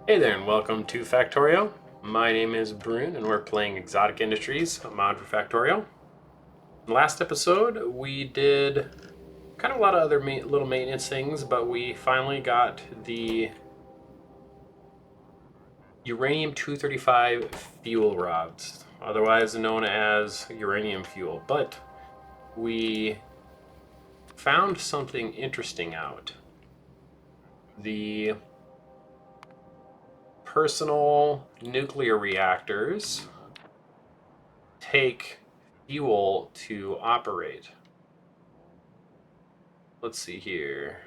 Hey there, and welcome to Factorio. My name is Brune, and we're playing Exotic Industries, a mod for Factorio. In the last episode, we did kind of a lot of other little maintenance things, but we finally got the uranium-235 fuel rods, otherwise known as uranium fuel. But we found something interesting out. The personal nuclear reactors take fuel to operate. Let's see here.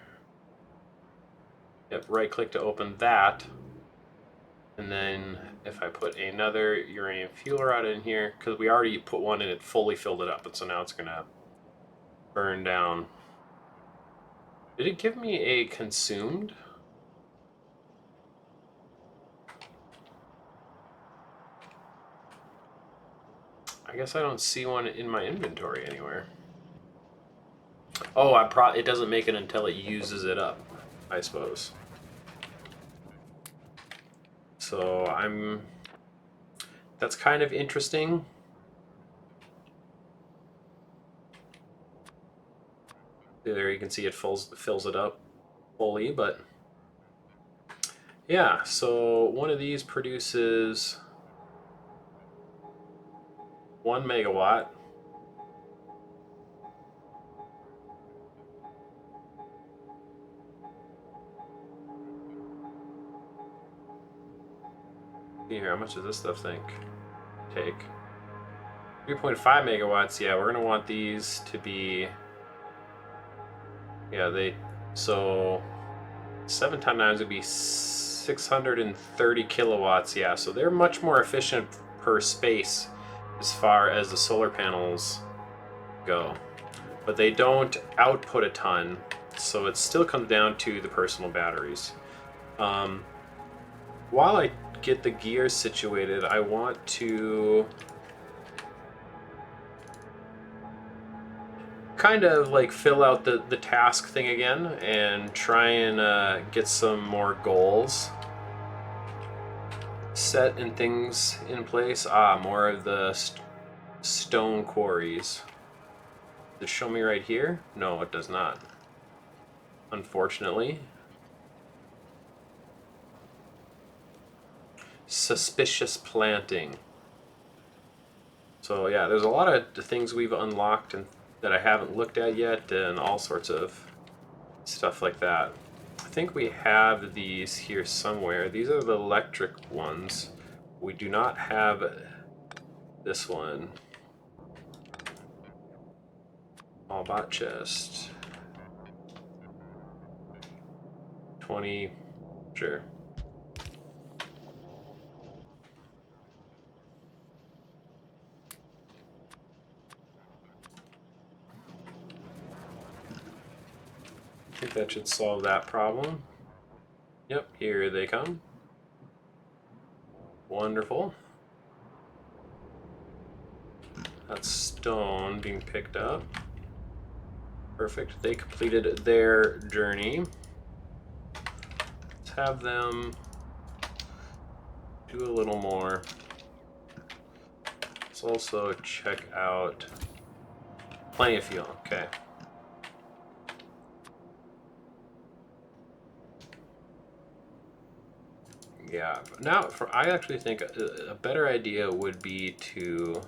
Yep, right click to open that. And then if I put another uranium fuel rod in here, because we already put one in it, fully filled it up, and so now it's gonna burn down. Did it give me a consumed? I guess I don't see one in my inventory anywhere. Oh, it doesn't make it until it uses it up, I suppose. So that's kind of interesting. There you can see it fills it up fully, but yeah, so one of these produces 1 megawatt. Here, how much does this stuff take? 3.5 megawatts. Yeah, we're gonna want these to be. Yeah, so 7 times 9 would be 630 kilowatts. Yeah, so they're much more efficient per space as far as the solar panels go, but they don't output a ton, so it still comes down to the personal batteries. While I get the gears situated, I want to kind of like fill out the task thing again and try and get some more goals set and things in place. More of the stone quarries. Does it show me right here? No, it does not. Unfortunately. Suspicious planting. So yeah, there's a lot of things we've unlocked and that I haven't looked at yet, and all sorts of stuff like that. I think we have these here somewhere. These are the electric ones. We do not have this one. All bot chest. 20, sure. I think that should solve that problem. Yep, here they come. Wonderful. That's stone being picked up. Perfect. They completed their journey. Let's have them do a little more. Let's also check out plenty of fuel. Okay. Yeah. Now, I actually think a better idea would be to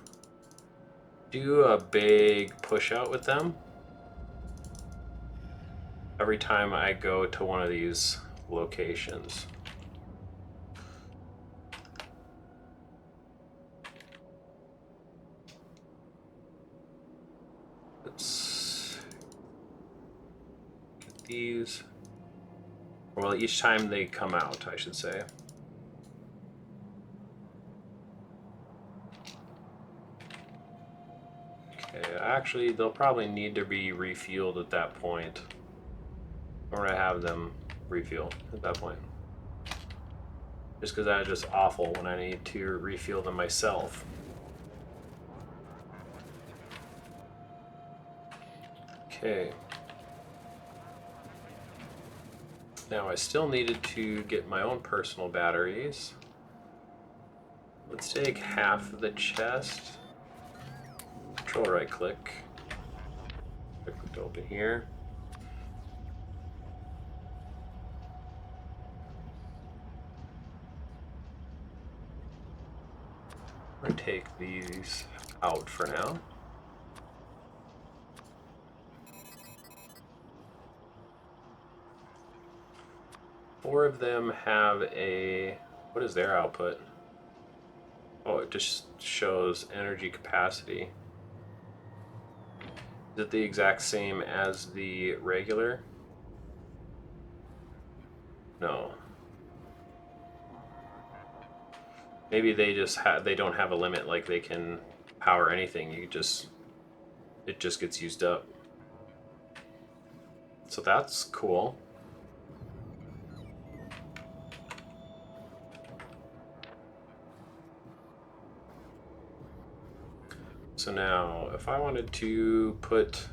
do a big push out with them every time I go to one of these locations. Let's get these. Well, each time they come out, I should say. Okay, actually, they'll probably need to be refueled at that point. Or I have them refuel at that point. Just because that's just awful when I need to refuel them myself. Okay. Now I still needed to get my own personal batteries. Let's take half of the chest. Control right click. Click to open here. I'm going to take these out for now. Four of them have a... What is their output? Oh, it just shows energy capacity. Is it the exact same as the regular? No. Maybe they just they don't have a limit, like they can power anything. It just gets used up. So that's cool. So now, if I wanted to put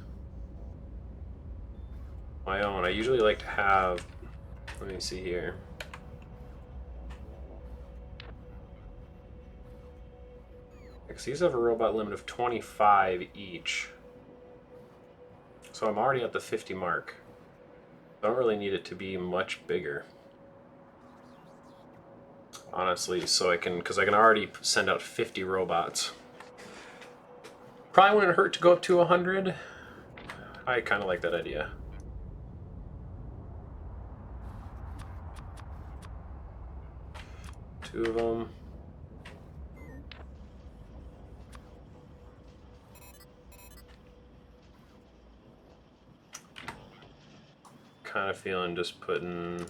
my own, I usually like to have, let me see here. Because these have a robot limit of 25 each. So I'm already at the 50 mark. I don't really need it to be much bigger. Honestly, so I can, because I can already send out 50 robots. Probably wouldn't hurt to go up to 100. I kind of like that idea. Two of them. Kind of feeling just putting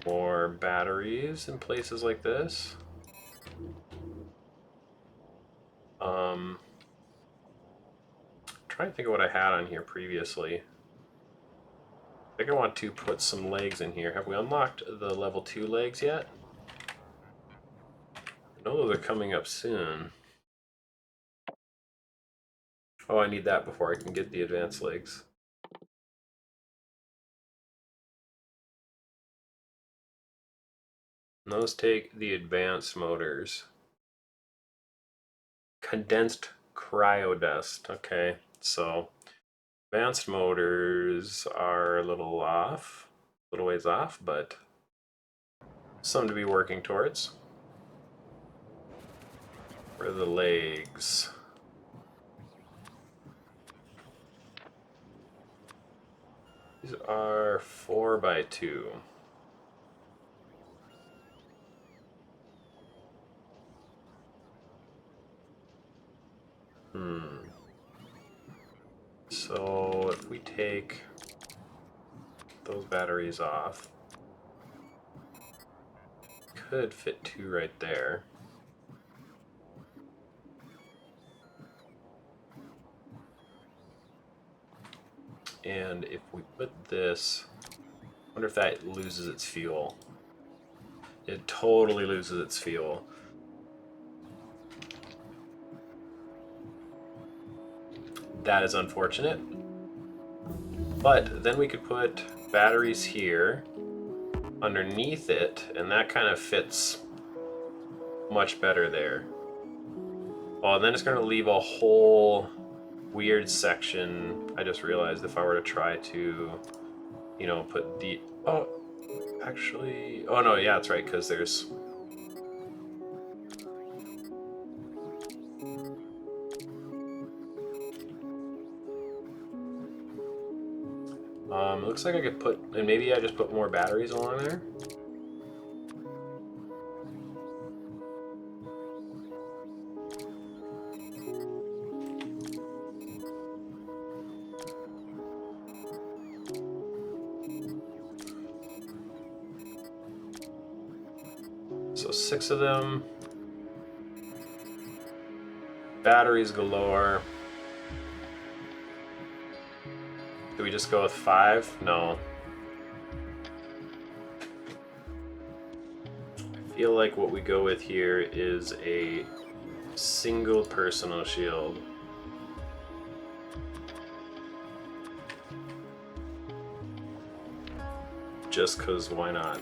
more batteries in places like this. Trying to think of what I had on here previously. I think I want to put some legs in here. Have we unlocked the level 2 legs yet? I know those are coming up soon. Oh, I need that before I can get the advanced legs. And those take the advanced motors. Condensed cryodust. Okay, so advanced motors are a little off, a little ways off, but something to be working towards. Where are the legs? These are 4x2. So if we take those batteries off, could fit 2 right there. And if we put this, I wonder if that loses its fuel. It totally loses its fuel. That is unfortunate. But then we could put batteries here underneath it, and that kind of fits much better there. Oh, and then it's going to leave a whole weird section. I just realized if I were to try to, you know, put the... Oh, actually... Oh, no, yeah, that's right, because there's... It looks like I could put... And maybe I just put more batteries along there? So 6 of them. Batteries galore. Do we just go with 5? No. I feel like what we go with here is a single personal shield. just because why not?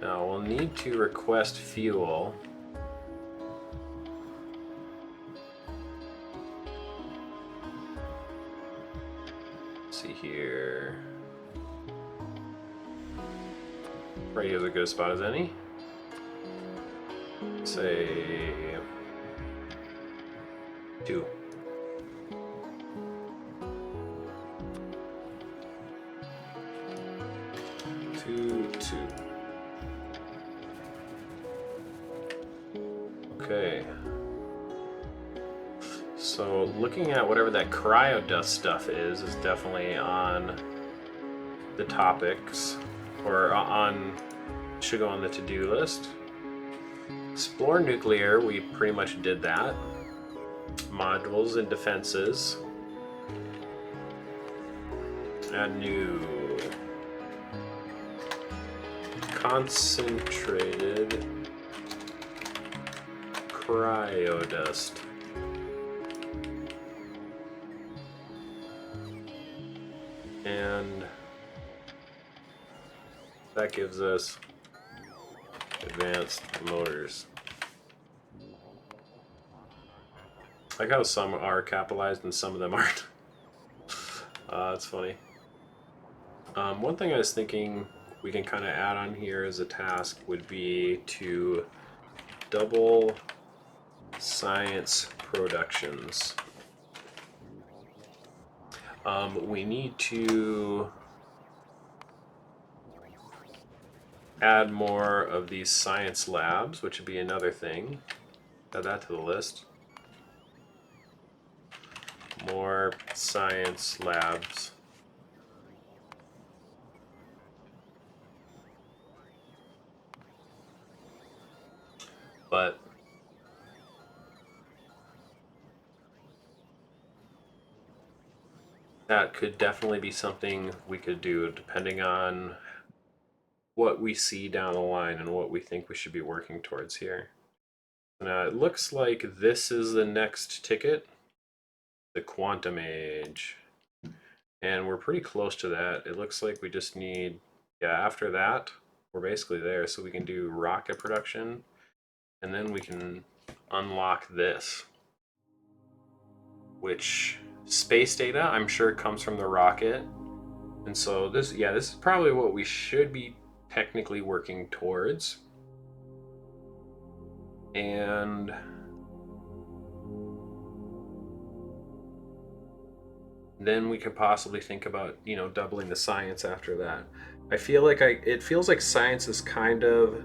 Now we'll need to request fuel. Let's see here. Right here's a good spot as any. Say 2. 2, 2. Okay. So looking at whatever that Cryodust stuff is definitely on the topics, or on, should go on the to-do list. Explore nuclear, we pretty much did that. Modules and defenses. Add new. Concentrated Cryodust. And that gives us advanced motors. I like how some are capitalized and some of them aren't. That's funny. One thing I was thinking we can kind of add on here as a task would be to double science productions. We need to add more of these science labs, which would be another thing. Add that to the list. More science labs. But that could definitely be something we could do depending on what we see down the line and what we think we should be working towards here. Now it looks like this is the next ticket, the Quantum Age. And we're pretty close to that. It looks like we just need, yeah, after that, we're basically there. So we can do rocket production, and then we can unlock this, which space data, I'm sure, comes from the rocket. And so this, yeah, this is probably what we should be technically working towards. And then we could possibly think about, you know, doubling the science after that. I feel like it feels like science is kind of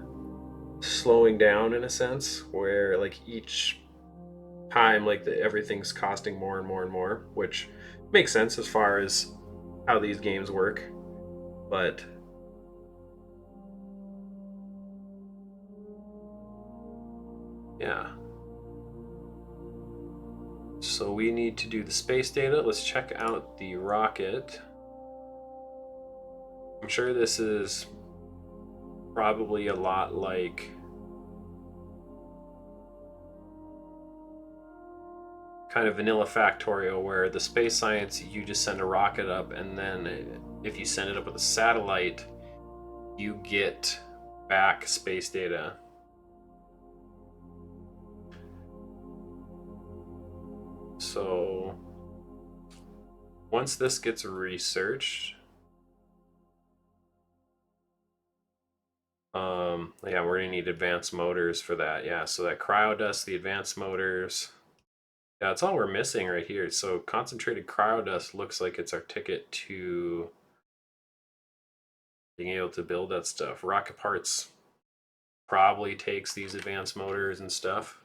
slowing down in a sense, where like each time, like everything's costing more and more and more, which makes sense as far as how these games work. But yeah. So we need to do the space data. Let's check out the rocket. I'm sure this is probably a lot like kind of vanilla Factorio, where the space science, you just send a rocket up, and then if you send it up with a satellite, you get back space data. So once this gets researched, yeah, we're gonna need advanced motors for that. Yeah, so that Cryodust, the advanced motors, yeah, that's all we're missing right here. So concentrated Cryodust looks like it's our ticket to being able to build that stuff. Rocket parts probably takes these advanced motors and stuff,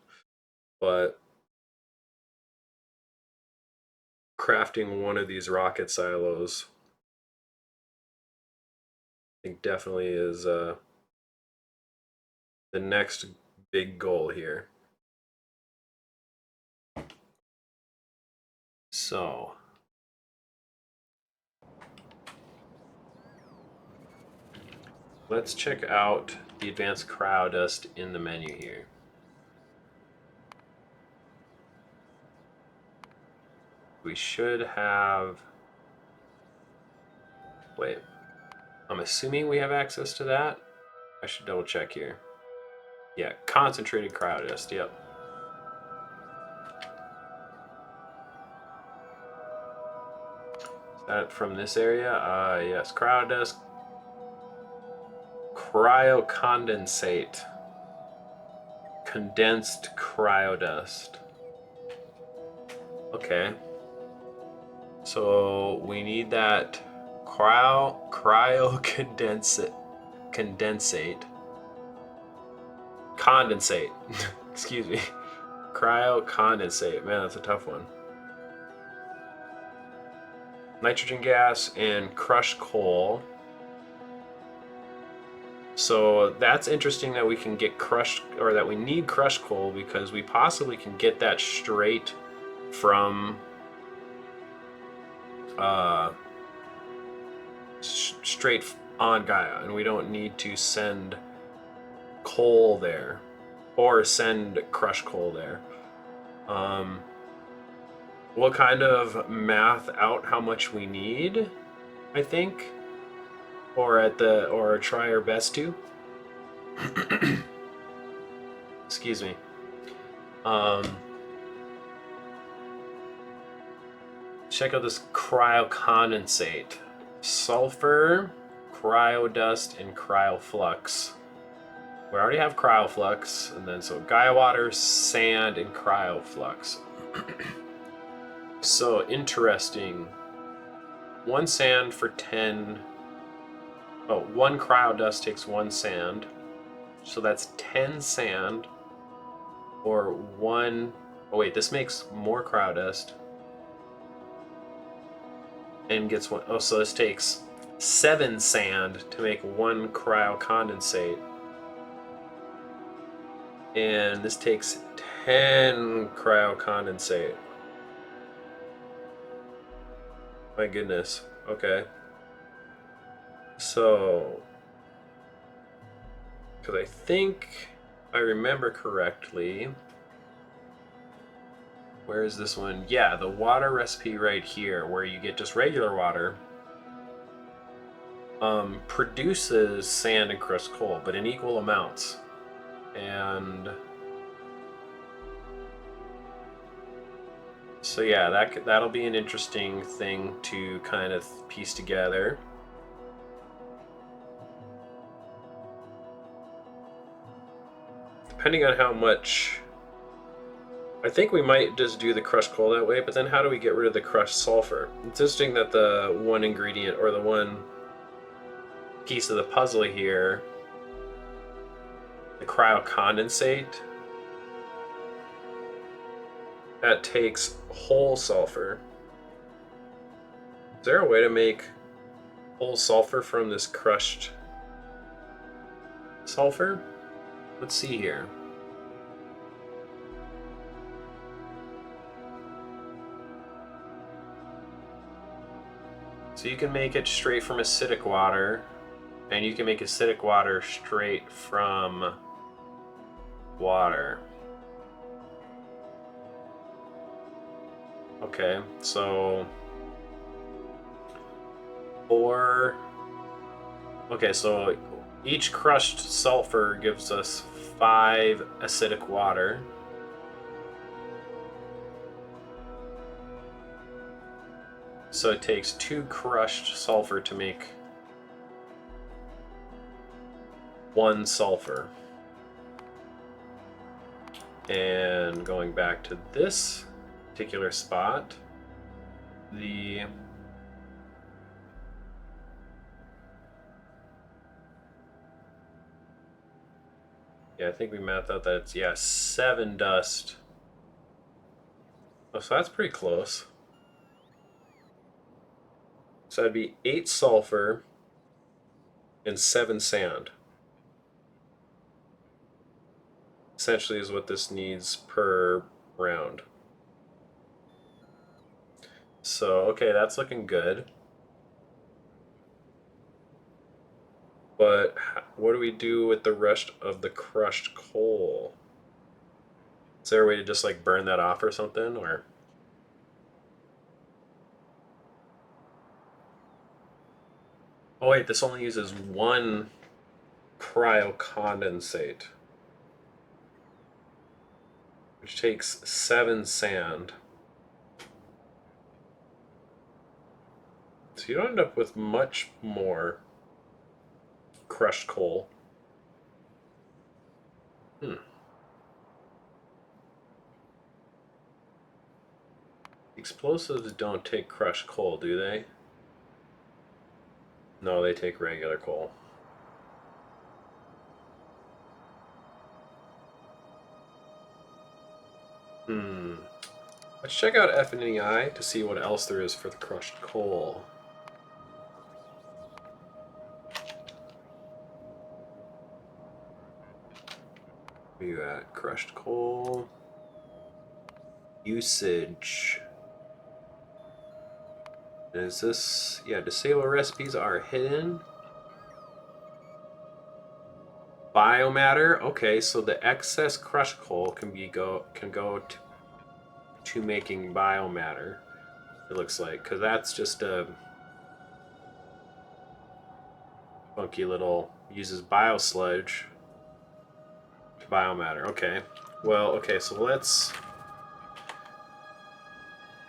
but crafting one of these rocket silos, I think definitely is the next big goal here. So let's check out the advanced Cryodust in the menu here. We should have... Wait, I'm assuming we have access to that. I should double check here. Yeah, concentrated cryodust, yep. Is that from this area? Yes, cryodust. Cryocondensate. Condensed cryodust. Okay. So we need that cryocondensate. Condensate. Excuse me. Cryocondensate. Man, that's a tough one. Nitrogen gas and crushed coal. So that's interesting that we can get crushed, or that we need crushed coal, because we possibly can get that straight from straight on Gaia, and we don't need to send coal there or send crushed coal there. We'll kind of math out how much we need, I think, or try our best to. Excuse me. Check out this cryocondensate. Sulfur, cryodust, and cryoflux. We already have cryoflux, and then so Gaia water, sand, and cryoflux. So interesting. One sand for 10. Oh, one cryodust takes one sand. So that's 10 sand. Or one. Oh, wait, this makes more cryodust. And gets one. Oh, so this takes 7 sand to make one cryocondensate. And this takes 10 cryocondensate. My goodness. Okay. So, because I think I remember correctly, where is this one? Yeah, the water recipe right here, where you get just regular water, produces sand and crushed coal, but in equal amounts. And so yeah, that'll be an interesting thing to kind of piece together. Depending on how much, I think we might just do the crushed coal that way, but then how do we get rid of the crushed sulfur? It's interesting that the one ingredient, or the one piece of the puzzle here, the cryocondensate, that takes whole sulfur. Is there a way to make whole sulfur from this crushed sulfur? Let's see here. So you can make it straight from acidic water, and you can make acidic water straight from water. Okay, so so each crushed sulfur gives us 5 acidic water. So it takes 2 crushed sulfur to make 1 sulfur. And going back to this particular spot, yeah, I think we mapped out that it's 7 dust. Oh, so that's pretty close. So that'd be 8 sulfur and 7 sand. Essentially is what this needs per round. So, okay, that's looking good. But what do we do with the rest of the crushed coal? Is there a way to just like burn that off or something, or? Oh wait, this only uses one cryocondensate, which takes 7 sand. So you don't end up with much more crushed coal. Explosives don't take crushed coal, do they? No, they take regular coal. Let's check out FNEI to see what else there is for the crushed coal. Where you at? Crushed coal. Usage. Is this... Yeah, disable recipes are hidden. Biomatter. Okay, so the excess crushed coal can go to making biomatter. It looks like, because that's just a funky little... Uses biosludge to biomatter. Okay. Well, okay, so let's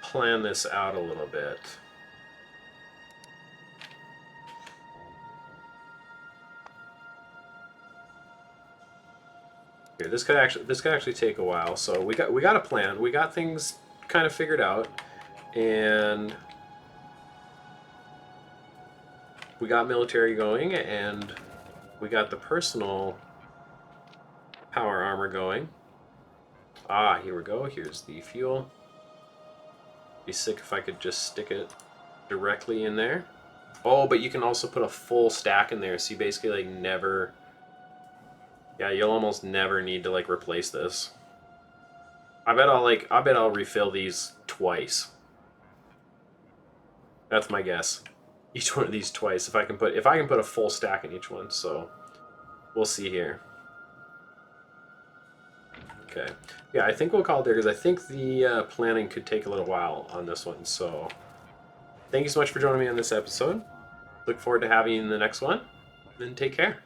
plan this out a little bit. Here, this could actually take a while. So we got a plan. We got things kind of figured out, and we got military going, and we got the personal power armor going. Ah, here we go. Here's the fuel. Be sick if I could just stick it directly in there. Oh, but you can also put a full stack in there, so you basically like never... Yeah, you'll almost never need to like replace this. I bet I'll refill these twice. That's my guess. Each one of these twice if I can put a full stack in each one. So we'll see here. Okay. Yeah, I think we'll call it there because I think the planning could take a little while on this one. So thank you so much for joining me on this episode. Look forward to having you in the next one, and take care.